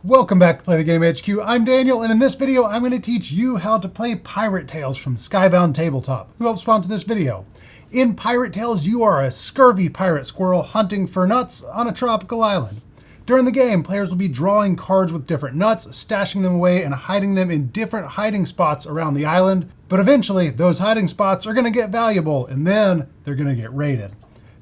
Welcome back to Play the Game HQ. I'm Daniel, and in this video, I'm going to teach you how to play Pirate Tales from Skybound Tabletop, who helped sponsor this video. In Pirate Tales, you are a scurvy pirate squirrel hunting for nuts on a tropical island. During the game, players will be drawing cards with different nuts, stashing them away, and hiding them in different hiding spots around the island. But eventually, those hiding spots are going to get valuable, and then they're going to get raided.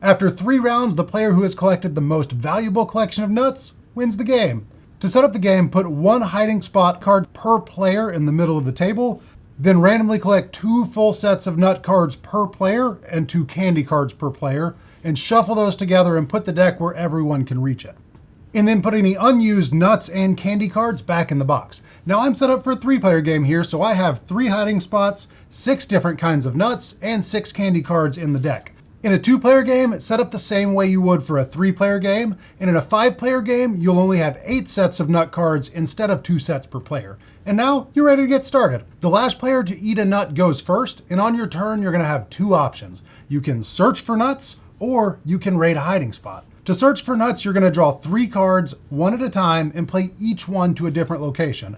After 3 rounds, the player who has collected the most valuable collection of nuts wins the game. To set up the game, put 1 hiding spot card per player in the middle of the table, then randomly collect 2 full sets of nut cards per player and 2 candy cards per player, and shuffle those together and put the deck where everyone can reach it. And then put any unused nuts and candy cards back in the box. Now I'm set up for a 3-player game here, so I have 3 hiding spots, 6 different kinds of nuts, and 6 candy cards in the deck. In a 2-player game, it's set up the same way you would for a 3-player game, and in a 5-player game, you'll only have 8 sets of nut cards instead of 2 sets per player. And now, you're ready to get started. The last player to eat a nut goes first, and on your turn, you're going to have 2 options. You can search for nuts, or you can raid a hiding spot. To search for nuts, you're going to draw 3 cards, one at a time, and play each one to a different location.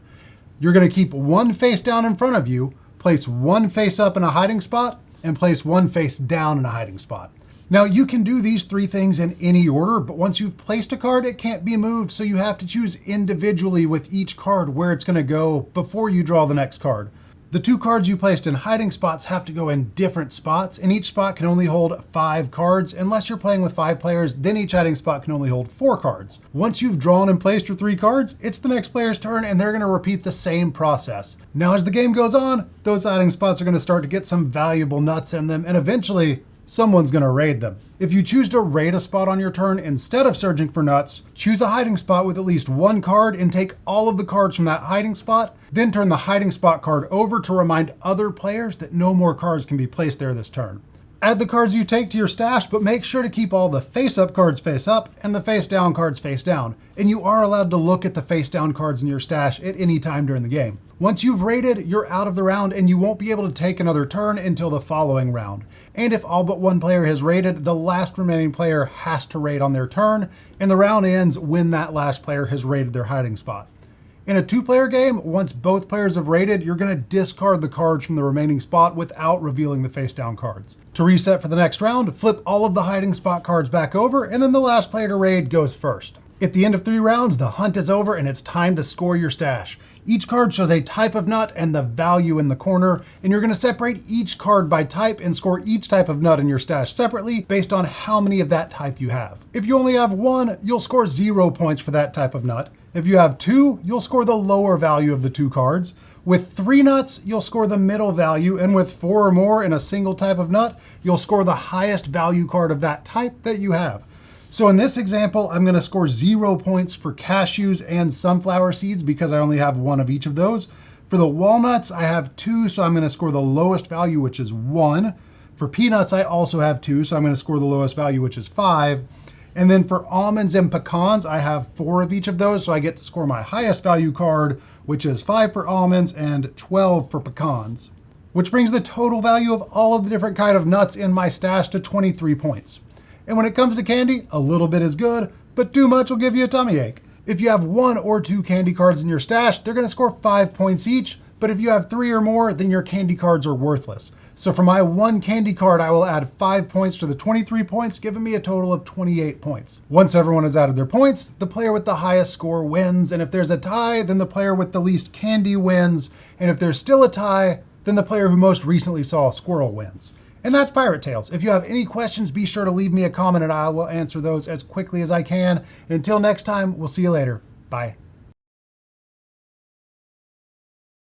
You're going to keep 1 face down in front of you, place 1 face up in a hiding spot, and place 1 face down in a hiding spot. Now you can do these 3 things in any order, but once you've placed a card, it can't be moved, so you have to choose individually with each card where it's going to go before you draw the next card. The 2 cards you placed in hiding spots have to go in different spots, and each spot can only hold 5 cards. Unless you're playing with 5 players, then each hiding spot can only hold 4 cards. Once you've drawn and placed your 3 cards, it's the next player's turn, and they're going to repeat the same process. Now as the game goes on, those hiding spots are going to start to get some valuable nuts in them, and eventually, someone's going to raid them. If you choose to raid a spot on your turn instead of searching for nuts, choose a hiding spot with at least 1 card and take all of the cards from that hiding spot, then turn the hiding spot card over to remind other players that no more cards can be placed there this turn. Add the cards you take to your stash, but make sure to keep all the face-up cards face up and the face-down cards face down. And you are allowed to look at the face-down cards in your stash at any time during the game. Once you've raided, you're out of the round and you won't be able to take another turn until the following round. And if all but 1 player has raided, the last remaining player has to raid on their turn, and the round ends when that last player has raided their hiding spot. In a 2-player game, once both players have raided, you're going to discard the cards from the remaining spot without revealing the face-down cards. To reset for the next round, flip all of the hiding spot cards back over, and then the last player to raid goes first. At the end of 3 rounds, the hunt is over and it's time to score your stash. Each card shows a type of nut and the value in the corner, and you're going to separate each card by type and score each type of nut in your stash separately based on how many of that type you have. If you only have 1, you'll score 0 points for that type of nut. If you have 2, you'll score the lower value of the 2 cards. With 3 nuts, you'll score the middle value, and with 4 or more in a single type of nut, you'll score the highest value card of that type that you have. So in this example, I'm going to score 0 points for cashews and sunflower seeds because I only have 1 of each of those. For the walnuts, I have 2, so I'm going to score the lowest value, which is 1. For peanuts, I also have 2, so I'm going to score the lowest value, which is 5. And then for almonds and pecans, I have 4 of each of those, so I get to score my highest value card, which is 5 for almonds and 12 for pecans, which brings the total value of all of the different kind of nuts in my stash to 23 points. And when it comes to candy, a little bit is good, but too much will give you a tummy ache. If you have 1 or 2 candy cards in your stash, they're going to score 5 points each, but if you have 3 or more, then your candy cards are worthless. So for my 1 candy card, I will add 5 points to the 23 points, giving me a total of 28 points. Once everyone has added their points, the player with the highest score wins, and if there's a tie, then the player with the least candy wins, and if there's still a tie, then the player who most recently saw a squirrel wins. And that's Pirate Tales. If you have any questions, be sure to leave me a comment and I will answer those as quickly as I can. And until next time, we'll see you later. Bye.